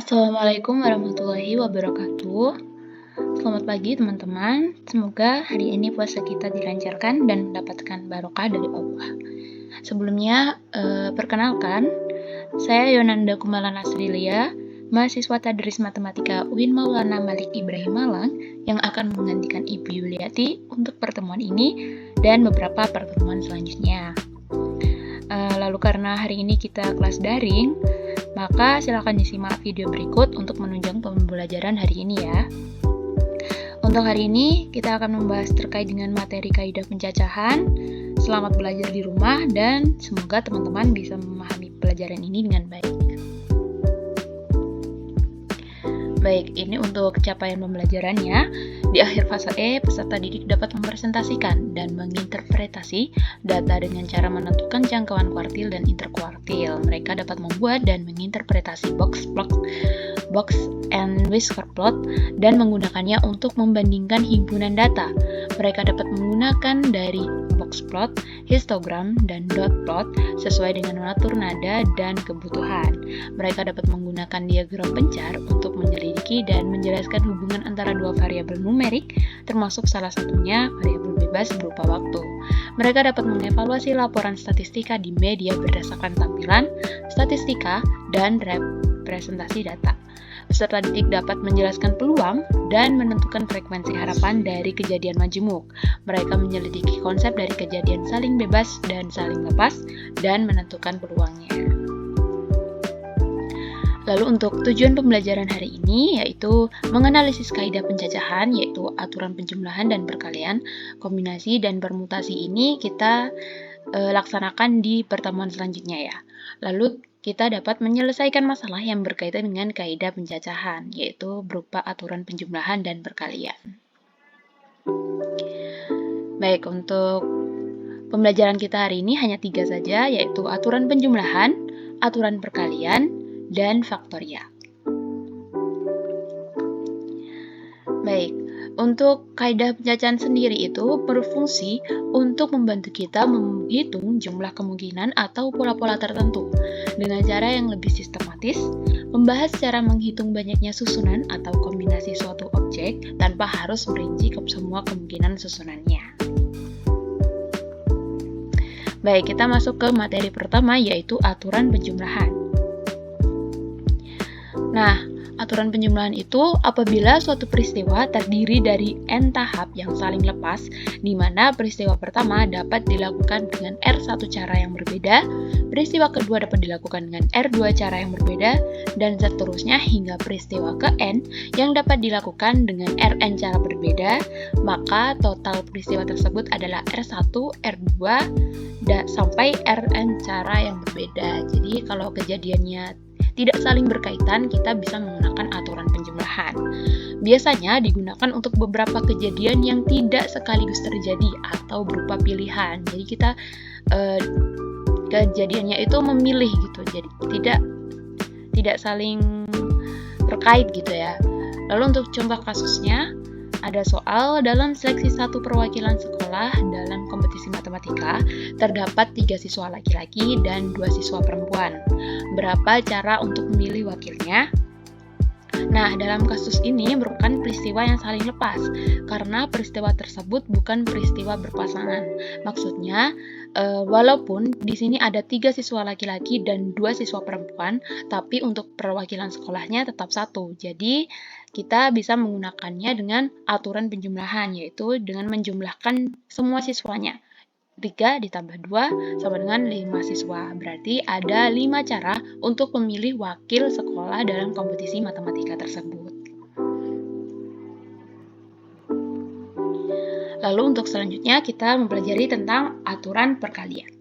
Assalamualaikum warahmatullahi wabarakatuh. Selamat pagi teman-teman. Semoga hari ini puasa kita dilancarkan dan mendapatkan barokah dari Allah. Sebelumnya, perkenalkan, saya Yonanda Kumala Nasrilia, mahasiswa Tadris Matematika UIN Maulana Malik Ibrahim Malang yang akan menggantikan Ibu Yuliati untuk pertemuan ini dan beberapa pertemuan selanjutnya. Lalu karena hari ini kita kelas daring, maka silakan disimak video berikut untuk menunjang pembelajaran hari ini ya. Untuk hari ini, kita akan membahas terkait dengan materi kaidah pencacahan. Selamat belajar di rumah dan semoga teman-teman bisa memahami pelajaran ini dengan baik. Baik, ini untuk capaian pembelajarannya. Di akhir fase E, peserta didik dapat mempresentasikan dan menginterpretasi data dengan cara menentukan jangkauan kuartil dan interkuartil. Mereka dapat membuat dan menginterpretasi box and whisker plot dan menggunakannya untuk membandingkan himpunan data. Mereka dapat menggunakan dari box plot, histogram, dan dot plot sesuai dengan mengatur nada dan kebutuhan. Mereka dapat menggunakan diagram pencar untuk menyelidiki dan menjelaskan hubungan antara dua variabel numerik, termasuk salah satunya variabel bebas berupa waktu. Mereka dapat mengevaluasi laporan statistika di media berdasarkan tampilan, statistika, dan representasi data. Peserta didik dapat menjelaskan peluang dan menentukan frekuensi harapan dari kejadian majemuk. Mereka menyelidiki konsep dari kejadian saling bebas dan saling lepas dan menentukan peluangnya. Lalu untuk tujuan pembelajaran hari ini yaitu menganalisis kaidah pencacahan, yaitu aturan penjumlahan dan perkalian, kombinasi dan permutasi ini kita laksanakan di pertemuan selanjutnya ya. Lalu kita dapat menyelesaikan masalah yang berkaitan dengan kaidah pencacahan, yaitu berupa aturan penjumlahan dan perkalian. Baik, untuk pembelajaran kita hari ini hanya 3 saja, yaitu aturan penjumlahan, aturan perkalian, dan faktorial. Baik, untuk kaidah pencacahan sendiri itu berfungsi untuk membantu kita menghitung jumlah kemungkinan atau pola-pola tertentu dengan cara yang lebih sistematis, membahas cara menghitung banyaknya susunan atau kombinasi suatu objek tanpa harus merinci ke semua kemungkinan susunannya. Baik, kita masuk ke materi pertama yaitu aturan penjumlahan. Nah, aturan penjumlahan itu apabila suatu peristiwa terdiri dari n tahap yang saling lepas, di mana peristiwa pertama dapat dilakukan dengan R1 cara yang berbeda, peristiwa kedua dapat dilakukan dengan R2 cara yang berbeda, dan seterusnya hingga peristiwa ke N yang dapat dilakukan dengan Rn cara berbeda, maka total peristiwa tersebut adalah R1, R2, sampai Rn cara yang berbeda. Jadi kalau kejadiannya tidak saling berkaitan, kita bisa menggunakan aturan penjumlahan. Biasanya digunakan untuk beberapa kejadian yang tidak sekaligus terjadi atau berupa pilihan. Jadi kita kejadiannya itu memilih gitu, jadi tidak saling terkait gitu ya. Lalu untuk contoh kasusnya, ada soal dalam seleksi 1 perwakilan sekolah dalam kompetisi matematika, terdapat 3 siswa laki-laki dan 2 siswa perempuan. Berapa cara untuk memilih wakilnya? Nah, dalam kasus ini merupakan peristiwa yang saling lepas, karena peristiwa tersebut bukan peristiwa berpasangan. Maksudnya, walaupun di sini ada 3 siswa laki-laki dan 2 siswa perempuan, tapi untuk perwakilan sekolahnya tetap 1. Jadi, kita bisa menggunakannya dengan aturan penjumlahan, yaitu dengan menjumlahkan semua siswanya. 3 ditambah 2 sama dengan 5 siswa. Berarti ada 5 cara untuk memilih wakil sekolah dalam kompetisi matematika tersebut. Lalu untuk selanjutnya kita mempelajari tentang aturan perkalian.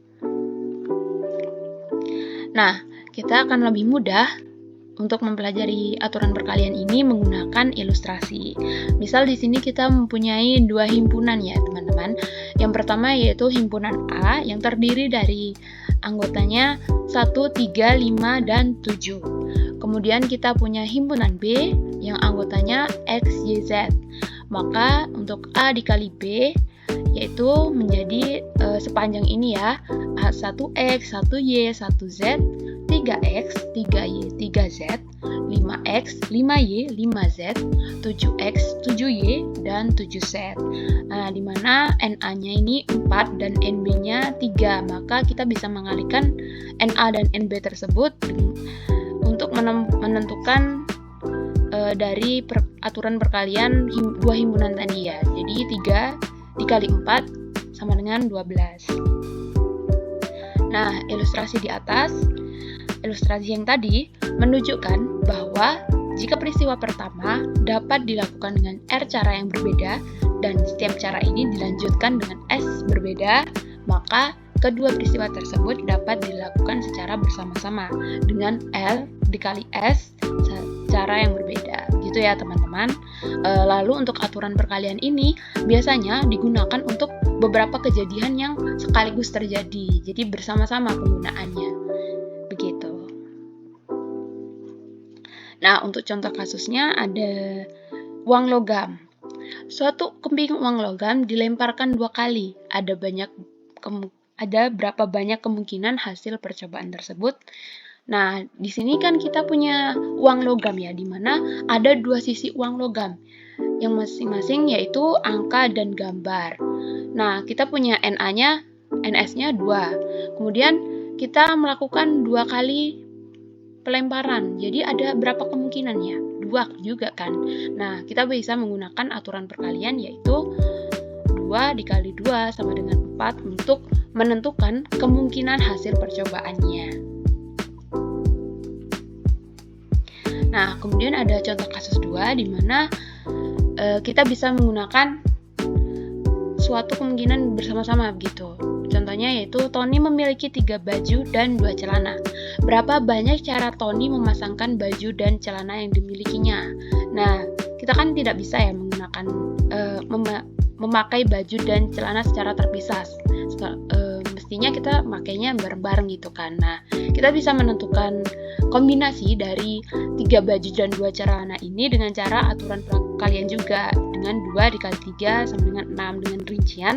Nah, kita akan lebih mudah untuk mempelajari aturan perkalian ini menggunakan ilustrasi. Misal di sini kita mempunyai 2 himpunan ya, teman-teman. Yang pertama yaitu himpunan A yang terdiri dari anggotanya 1, 3, 5, dan 7. Kemudian kita punya himpunan B yang anggotanya X, Y, Z. Maka untuk A dikali B yaitu menjadi sepanjang ini ya, 1X, 1Y, 1Z, 3X, 3Y, 3Z, 5X, 5Y, 5Z, 7X, 7Y, dan 7Z. Nah, di mana NA-nya ini 4 dan NB-nya 3, maka kita bisa mengalihkan NA dan NB tersebut untuk menentukan dari aturan perkalian dua himpunan tadi ya. Jadi 3 dikali 4 sama dengan 12. Nah, ilustrasi di atas, ilustrasi yang tadi menunjukkan bahwa jika peristiwa pertama dapat dilakukan dengan R cara yang berbeda dan setiap cara ini dilanjutkan dengan S berbeda, maka kedua peristiwa tersebut dapat dilakukan secara bersama-sama dengan L dikali S cara yang berbeda. Gitu ya teman-teman. Lalu untuk aturan perkalian ini biasanya digunakan untuk beberapa kejadian yang sekaligus terjadi. Jadi bersama-sama penggunaannya. Begitu. Nah, untuk contoh kasusnya ada uang logam. Suatu keping uang logam dilemparkan 2 kali. Ada berapa banyak kemungkinan hasil percobaan tersebut? Nah, di sini kan kita punya uang logam ya, di mana ada 2 sisi uang logam yang masing-masing yaitu angka dan gambar. Nah, kita punya NA-nya, NS-nya 2. Kemudian kita melakukan 2 kali pelemparan. Jadi ada berapa kemungkinannya? 2 juga kan. Nah, kita bisa menggunakan aturan perkalian yaitu 2 dikali 2 sama dengan 4 untuk menentukan kemungkinan hasil percobaannya. Nah, kemudian ada contoh kasus 2 di mana kita bisa menggunakan suatu kemungkinan bersama-sama begitu. Contohnya yaitu Tony memiliki 3 baju dan 2 celana. Berapa banyak cara Tony memasangkan baju dan celana yang dimilikinya? Nah, kita kan tidak bisa ya menggunakan memakai baju dan celana secara terpisah. Mestinya kita makainya bareng-bareng gitu kan. Nah, kita bisa menentukan kombinasi dari 3 baju dan 2 celana ini dengan cara aturan perkalian juga, dengan 2 dikali 3 sama dengan 6, dengan rincian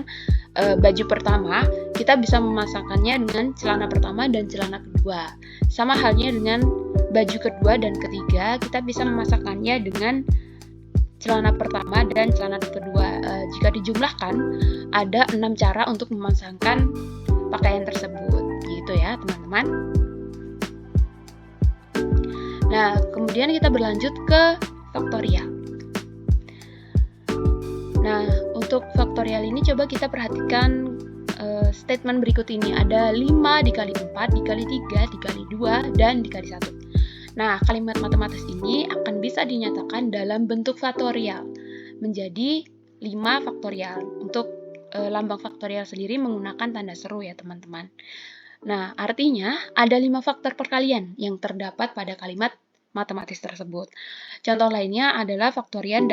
baju pertama kita bisa memasangkannya dengan celana pertama dan celana kedua. Sama halnya dengan baju kedua dan ketiga, kita bisa memasangkannya dengan celana pertama dan celana kedua. Jika dijumlahkan, ada 6 cara untuk memasangkan pakaian tersebut. Gitu ya, teman-teman. Nah, kemudian kita berlanjut ke faktorial. Nah, untuk faktorial ini coba kita perhatikan statement berikut ini. Ada 5 dikali 4, dikali 3, dikali 2, dan dikali 1. Nah, kalimat matematis ini akan bisa dinyatakan dalam bentuk faktorial menjadi 5 faktorial. Untuk lambang faktorial sendiri menggunakan tanda seru ya teman-teman. Nah, artinya ada 5 faktor perkalian yang terdapat pada kalimat matematis tersebut. Contoh lainnya adalah faktorial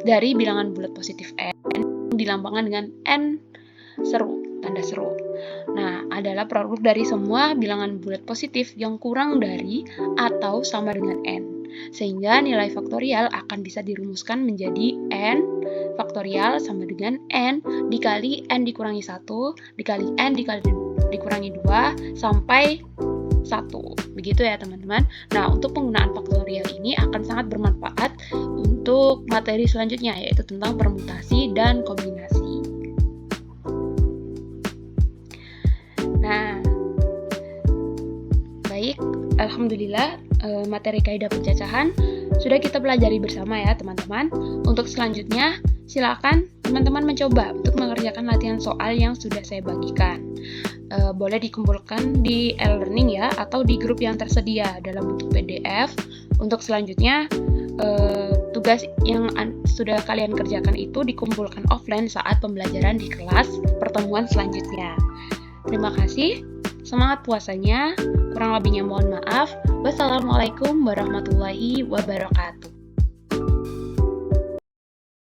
dari bilangan bulat positif n dilambangkan dengan n seru, tanda seru. Nah, adalah produk dari semua bilangan bulat positif yang kurang dari atau sama dengan n. Sehingga nilai faktorial akan bisa dirumuskan menjadi n faktorial sama dengan n dikali n dikurangi 1 dikali n dikurangi 2 sampai 1. Begitu ya teman-teman. Nah, untuk penggunaan faktorial ini akan sangat bermanfaat untuk materi selanjutnya, yaitu tentang permutasi dan kombinasi. Nah, baik, alhamdulillah materi kaidah pencacahan sudah kita pelajari bersama ya teman-teman. Untuk selanjutnya, silakan teman-teman mencoba untuk mengerjakan latihan soal yang sudah saya bagikan. Boleh dikumpulkan di e-learning ya, atau di grup yang tersedia dalam bentuk PDF. Untuk selanjutnya, tugas yang sudah kalian kerjakan itu dikumpulkan offline saat pembelajaran di kelas pertemuan selanjutnya. Terima kasih, semangat puasanya, kurang lebihnya mohon maaf. Wassalamualaikum warahmatullahi wabarakatuh.